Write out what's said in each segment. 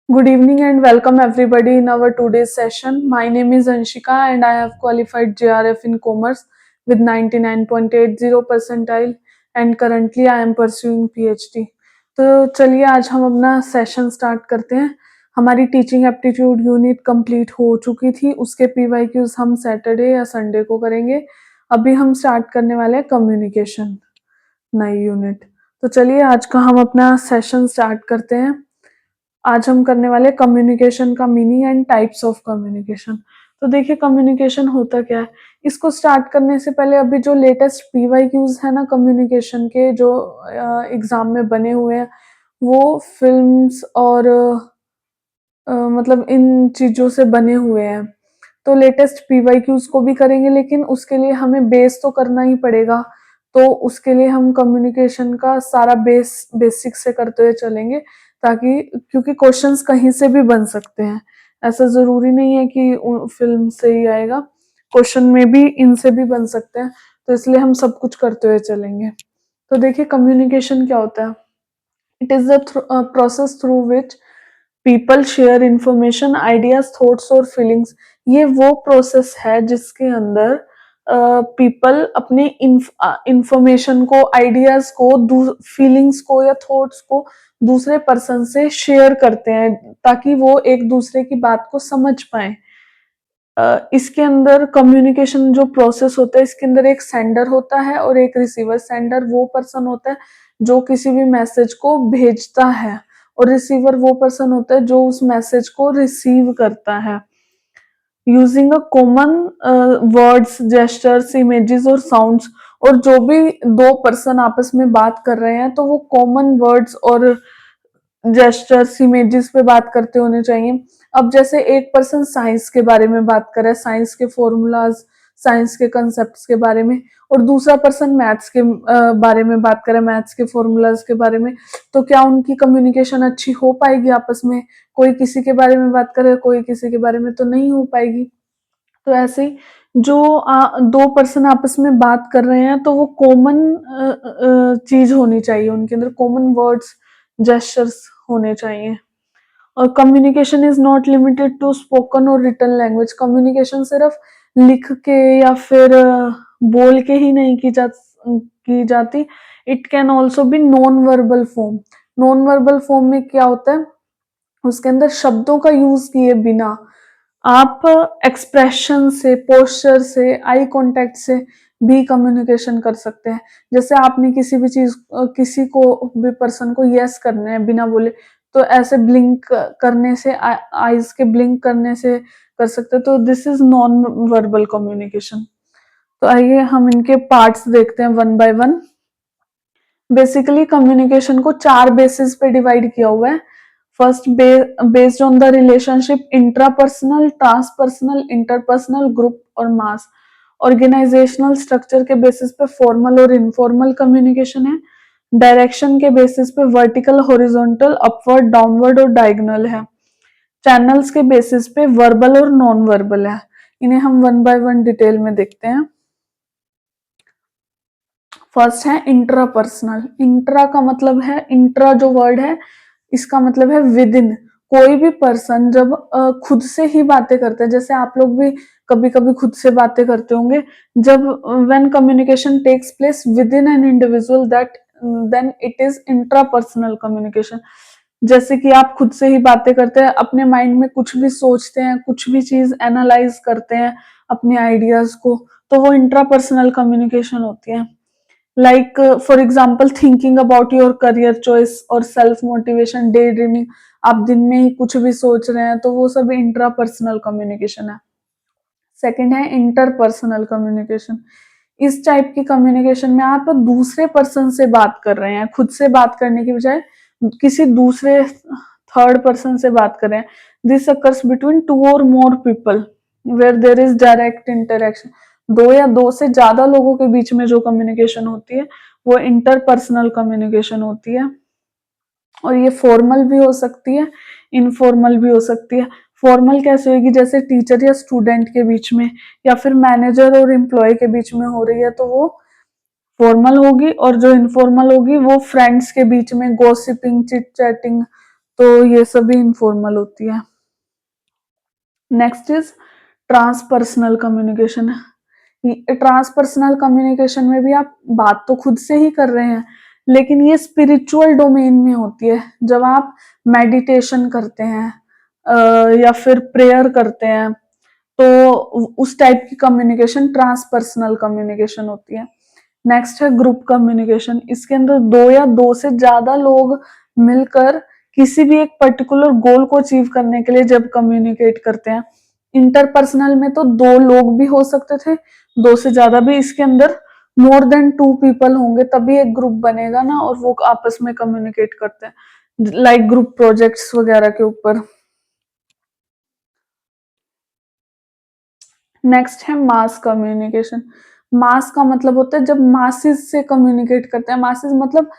Good evening and welcome everybody in our today's session. My name is Anshika and I have qualified JRF in Commerce with 99.80 percentile and currently I am pursuing PhD. तो चलिए आज हम अपना session start करते हैं। हमारी teaching aptitude unit complete हो चुकी थी, उसके PYQs हम सैटरडे या संडे को करेंगे। अभी हम स्टार्ट करने वाले हैं कम्युनिकेशन नई यूनिट। तो चलिए आज का हम अपना सेशन स्टार्ट करते हैं। आज हम करने वाले कम्युनिकेशन का meaning and types of communication. तो देखिए कम्युनिकेशन होता क्या है। इसको स्टार्ट करने से पहले अभी जो लेटेस्ट PYQs है ना कम्युनिकेशन के, जो एग्जाम में बने हुए हैं, वो फिल्म्स और मतलब इन चीजों से बने हुए हैं। तो लेटेस्ट PYQs को भी करेंगे, लेकिन उसके लिए हमें बेस तो करना ही पड़ेगा। तो उसके लिए हम कम्युनिकेशन का सारा बेसिक से करते हुए चलेंगे, ताकि क्योंकि क्वेश्चंस कहीं से भी बन सकते हैं। ऐसा जरूरी नहीं है कि फिल्म से ही आएगा, क्वेश्चन में भी इनसे भी बन सकते हैं। तो इसलिए हम सब कुछ करते हुए चलेंगे। तो देखिए कम्युनिकेशन क्या होता है। It is the process through which people share information, ideas, thoughts और फीलिंग्स। ये वो प्रोसेस है जिसके अंदर पीपल अपने इंफॉर्मेशन को, आइडियाज को, फीलिंग्स को या थॉट्स को दूसरे पर्सन से शेयर करते हैं, ताकि वो एक दूसरे की बात को समझ पाए। इसके अंदर कम्युनिकेशन जो प्रोसेस होता है, इसके अंदर एक सेंडर होता है और एक रिसीवर। सेंडर वो पर्सन होता है जो किसी भी मैसेज को भेजता है, और रिसीवर वो पर्सन होता है जो उस मैसेज को रिसीव करता है। Using a common words, gestures, images और साउंड्स। और जो भी दो पर्सन आपस में बात कर रहे हैं, तो वो कॉमन वर्ड्स और जेस्चर्स, इमेजेस पे बात करते होने चाहिए। अब जैसे एक पर्सन साइंस के बारे में बात कर रहा है, साइंस के फॉर्मूलाज, साइंस के कंसेप्ट्स के बारे में, और दूसरा पर्सन मैथ्स के बारे में बात कर रहा है, मैथ्स के फॉर्मूलाज के बारे में। तो क्या उनकी कम्युनिकेशन अच्छी हो पाएगी आपस में? कोई किसी के बारे में बात करे, कोई किसी के बारे में, तो नहीं हो पाएगी। तो ऐसे ही जो दो पर्सन आपस में बात कर रहे हैं, तो वो कॉमन चीज होनी चाहिए, उनके अंदर कॉमन वर्ड्स, जेस्चर्स होने चाहिए। और communication is not limited to spoken और रिटन लैंग्वेज। कम्युनिकेशन सिर्फ लिख के या फिर बोल के ही नहीं की जाती। It can also be non verbal form. Non verbal form में क्या होता है, उसके अंदर शब्दों का यूज किए बिना आप एक्सप्रेशन से, पोस्चर से, आई कांटेक्ट से भी कम्युनिकेशन कर सकते हैं। जैसे आपने किसी भी चीज, किसी को भी पर्सन को यस करना है बिना बोले, तो ऐसे ब्लिंक करने से, आईज के ब्लिंक करने से कर सकते हैं। तो this is non verbal communication. तो आइए हम इनके पार्ट्स देखते हैं one by one. Basically communication को चार बेसिस पे डिवाइड किया हुआ है। First, based on the relationship intrapersonal, transpersonal, interpersonal, group और मास। ऑर्गेनाइजेशनल स्ट्रक्चर के बेसिस पे फॉर्मल और इनफॉर्मल कम्युनिकेशन है। डायरेक्शन के बेसिस पे वर्टिकल, हॉरिजॉन्टल, अपवर्ड, डाउनवर्ड और डायगोनल है। चैनल्स के बेसिस पे वर्बल और नॉन वर्बल है। इन्हें हम वन बाय वन डिटेल में देखते हैं। फर्स्ट है इंट्रापर्सनल। इंट्रा का मतलब है, इंट्रा जो वर्ड है इसका मतलब है विद इन। कोई भी पर्सन जब खुद से ही बातें करते हैं, जैसे आप लोग भी कभी कभी खुद से बातें करते होंगे, जब when communication takes place within an individual, that then it is intrapersonal communication. जैसे कि आप खुद से ही बातें करते हैं, अपने माइंड में कुछ भी सोचते हैं, कुछ भी चीज एनालाइज करते हैं अपने आइडियाज को, तो वो इंट्रापर्सनल कम्युनिकेशन होती है। Like for example thinking about your career choice और सेल्फ मोटिवेशन, डे ड्रीमिंग। आप दिन में ही कुछ भी सोच रहे हैं, तो वो सब इंट्रापर्सनल कम्युनिकेशन है। सेकंड है इंटरपर्सनल कम्युनिकेशन। इस टाइप की कम्युनिकेशन में आप दूसरे पर्सन से बात कर रहे हैं, खुद से बात करने की बजाय किसी दूसरे थर्ड पर्सन से बात कर रहे हैं। दिस अकर्स बिटवीन टू और more people where there is direct interaction. दो या दो से ज्यादा लोगों के बीच में जो कम्युनिकेशन होती है, वो इंटरपर्सनल कम्युनिकेशन होती है। और ये फॉर्मल भी हो सकती है, इनफॉर्मल भी हो सकती है। फॉर्मल कैसे होगी, जैसे टीचर या स्टूडेंट के बीच में, या फिर मैनेजर और एम्प्लॉय के बीच में हो रही है, तो वो फॉर्मल होगी। और जो इनफॉर्मल होगी वो फ्रेंड्स के बीच में, गॉसिपिंग, चिट चैटिंग, तो ये सभी इनफॉर्मल होती है। Next is transpersonal communication. Transpersonal communication में भी आप बात तो खुद से ही कर रहे हैं, लेकिन ये स्पिरिचुअल डोमेन में होती है। जब आप मेडिटेशन करते हैं या फिर प्रेयर करते हैं, तो उस टाइप की कम्युनिकेशन ट्रांसपर्सनल कम्युनिकेशन होती है। नेक्स्ट है ग्रुप कम्युनिकेशन। इसके अंदर दो या दो से ज्यादा लोग मिलकर किसी भी एक पर्टिकुलर गोल को अचीव करने के लिए जब कम्युनिकेट करते हैं। इंटरपर्सनल में तो दो लोग भी हो सकते थे, दो से ज्यादा भी। इसके अंदर मोर देन 2 पीपल होंगे तभी एक ग्रुप बनेगा ना, और वो आपस में कम्युनिकेट करते हैं, लाइक ग्रुप प्रोजेक्ट्स वगैरह के ऊपर। नेक्स्ट है मास कम्युनिकेशन। मास का मतलब होता है जब मासेस से कम्युनिकेट करते हैं। मासेस मतलब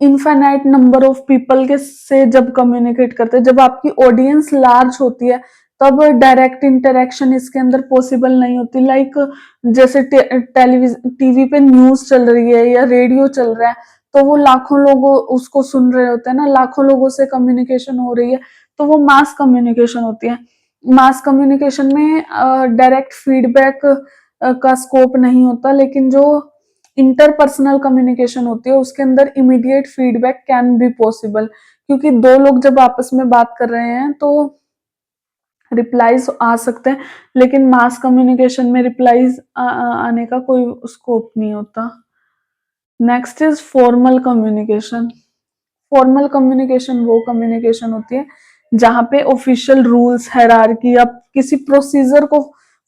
इनफाइनाइट नंबर ऑफ पीपल के से जब कम्युनिकेट करते हैं, जब आपकी ऑडियंस लार्ज होती है तब डायरेक्ट इंटरेक्शन इसके अंदर पॉसिबल नहीं होती। लाइक जैसे टेलीविजन टीवी पे न्यूज चल रही है या रेडियो चल रहा है, तो वो लाखों लोग उसको सुन रहे होते हैं ना, लाखों लोगों से कम्युनिकेशन हो रही है, तो वो मास कम्युनिकेशन होती है। मास कम्युनिकेशन में डायरेक्ट फीडबैक का स्कोप नहीं होता, लेकिन जो इंटरपर्सनल कम्युनिकेशन होती है उसके अंदर immediate feedback can be possible, क्योंकि दो लोग जब आपस में बात कर रहे हैं तो रिप्लाईज आ सकते हैं, लेकिन मास कम्युनिकेशन में रिप्लाईज आने का कोई स्कोप नहीं होता। Next is formal communication. Formal communication वो कम्युनिकेशन होती है जहां पे ऑफिशियल रूल्स, हायरार्की या किसी प्रोसीजर को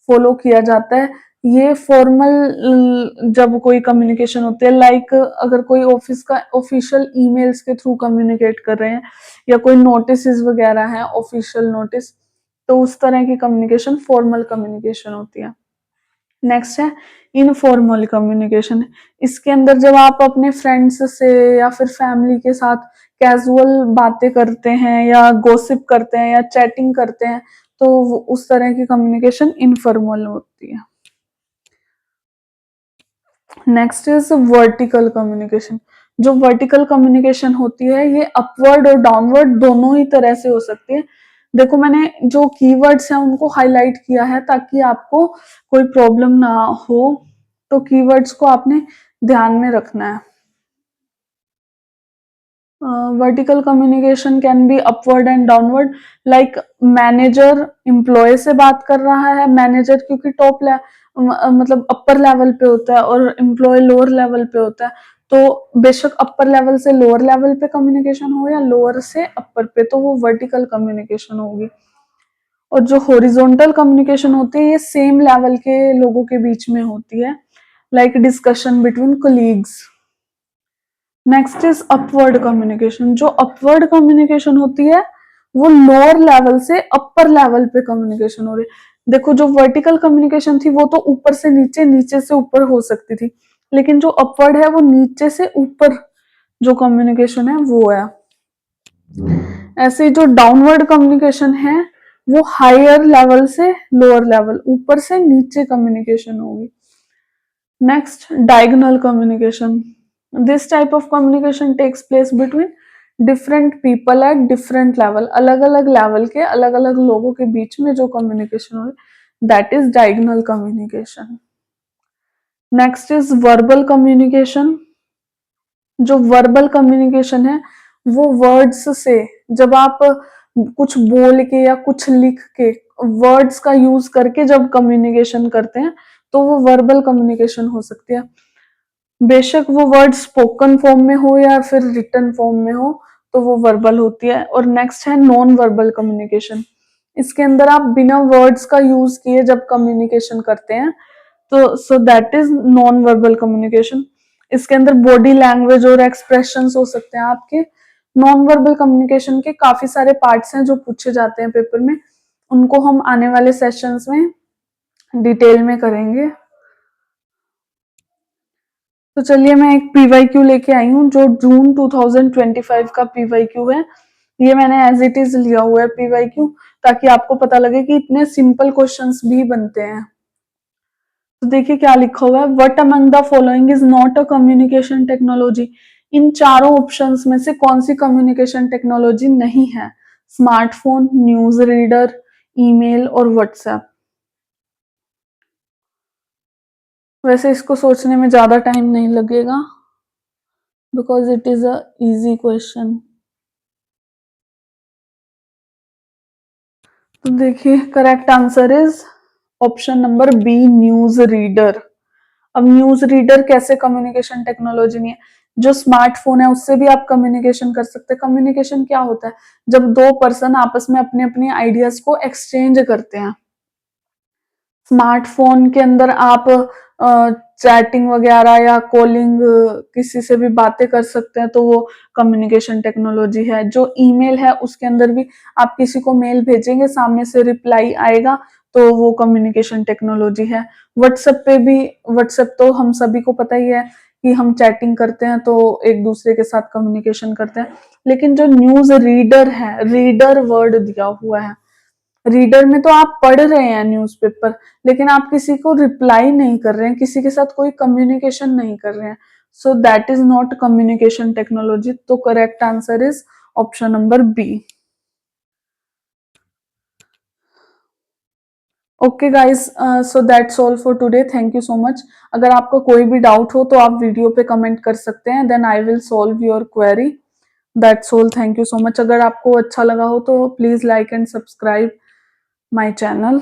फॉलो किया जाता है। ये फॉर्मल जब कोई कम्युनिकेशन होती है, लाइक अगर कोई ऑफिस का ऑफिशियल ईमेल्स के थ्रू कम्युनिकेट कर रहे हैं या कोई नोटिस वगैरह हैं ऑफिशियल नोटिस, तो उस तरह की कम्युनिकेशन फॉर्मल कम्युनिकेशन होती है। नेक्स्ट है इनफॉर्मल कम्युनिकेशन। इसके अंदर जब आप अपने फ्रेंड्स से या फिर फैमिली के साथ कैजुअल बातें करते हैं या गॉसिप करते हैं या चैटिंग करते हैं, तो उस तरह की कम्युनिकेशन इनफॉर्मल होती है। Next is vertical communication. जो वर्टिकल कम्युनिकेशन होती है ये अपवर्ड और डाउनवर्ड दोनों ही तरह से हो सकती है। देखो मैंने जो कीवर्ड्स हैं उनको हाईलाइट किया है ताकि आपको कोई प्रॉब्लम ना हो, तो कीवर्ड्स को आपने ध्यान में रखना है। Vertical communication can be upward and downward. Like manager employee से बात कर रहा है, मैनेजर क्योंकि मतलब अपर लेवल पे होता है और एम्प्लॉय लोअर लेवल पे होता है, तो बेशक अपर लेवल से लोअर लेवल पे कम्युनिकेशन हो या लोअर से अपर पे, तो वो वर्टिकल कम्युनिकेशन होगी। और जो हॉरिजॉन्टल कम्युनिकेशन होती है ये सेम लेवल के लोगों के बीच में होती है, like discussion between colleagues. Next is upward communication. जो अपवर्ड कम्युनिकेशन होती है वो लोअर लेवल से अपर लेवल पे कम्युनिकेशन हो रही है। देखो जो वर्टिकल कम्युनिकेशन थी वो तो ऊपर से नीचे, नीचे से ऊपर हो सकती थी, लेकिन जो अपवर्ड है वो नीचे से ऊपर जो कम्युनिकेशन है वो है। ऐसे जो डाउनवर्ड कम्युनिकेशन है वो हायर लेवल से लोअर लेवल, ऊपर से नीचे कम्युनिकेशन होगी। Next diagonal communication. This type of communication takes place between different people at different level. अलग अलग लेवल के अलग अलग लोगों के बीच में जो कम्युनिकेशन हो, that is diagonal communication. Next is verbal communication. जो वर्बल कम्युनिकेशन है वो वर्ड्स से, जब आप कुछ बोल के या कुछ लिख के वर्ड्स का यूज करके जब कम्युनिकेशन करते हैं तो वो वर्बल कम्युनिकेशन हो सकती है। बेशक वो वर्ड स्पोकन फॉर्म में हो या फिर रिटन फॉर्म में हो, तो वो वर्बल होती है। और नेक्स्ट है नॉन वर्बल कम्युनिकेशन। इसके अंदर आप बिना वर्ड्स का यूज किए जब कम्युनिकेशन करते हैं, तो सो that is non verbal communication. इसके अंदर बॉडी लैंग्वेज और एक्सप्रेशंस हो सकते हैं आपके। नॉन वर्बल कम्युनिकेशन के काफी सारे पार्ट्स हैं जो पूछे जाते हैं पेपर में, उनको हम आने वाले सेशंस में डिटेल में करेंगे। तो चलिए मैं एक पीवाईक्यू लेके आई हूँ जो जून 2025 का पीवाईक्यू है। ये मैंने एज इट इज लिया हुआ है पीवाईक्यू, ताकि आपको पता लगे कि इतने सिंपल क्वेश्चंस भी बनते हैं। तो देखिए क्या लिखा हुआ है, what among the following is not a communication technology. इन चारों ऑप्शंस में से कौन सी कम्युनिकेशन टेक्नोलॉजी नहीं है? स्मार्टफोन, न्यूज रीडर, ईमेल और व्हाट्सएप। वैसे इसको सोचने में ज्यादा टाइम नहीं लगेगा because it is a easy question. तो देखिए correct answer is option number B, news reader. अब न्यूज रीडर कैसे कम्युनिकेशन टेक्नोलॉजी नहीं है? जो स्मार्टफोन है उससे भी आप कम्युनिकेशन कर सकते हैं। कम्युनिकेशन क्या होता है? जब दो पर्सन आपस में अपने अपने आइडियाज को एक्सचेंज करते हैं। स्मार्टफोन के अंदर आप चैटिंग वगैरह या कॉलिंग किसी से भी बातें कर सकते हैं, तो वो कम्युनिकेशन टेक्नोलॉजी है। जो ईमेल है उसके अंदर भी आप किसी को मेल भेजेंगे, सामने से रिप्लाई आएगा, तो वो कम्युनिकेशन टेक्नोलॉजी है। व्हाट्सएप पे भी, व्हाट्सएप तो हम सभी को पता ही है कि हम चैटिंग करते हैं तो एक दूसरे के साथ कम्युनिकेशन करते हैं। लेकिन जो न्यूज रीडर है, रीडर वर्ड दिया हुआ है, रीडर में तो आप पढ़ रहे हैं न्यूज़पेपर, लेकिन आप किसी को रिप्लाई नहीं कर रहे हैं, किसी के साथ कोई कम्युनिकेशन नहीं कर रहे हैं। So that is not communication technology. तो correct answer is option number B. Okay guys, so that's all for today. Thank you so much. अगर आपको कोई भी डाउट हो तो आप वीडियो पे कमेंट कर सकते हैं, then I will solve your query. That's all, thank you so much. अगर आपको अच्छा लगा हो तो please like and subscribe my channel.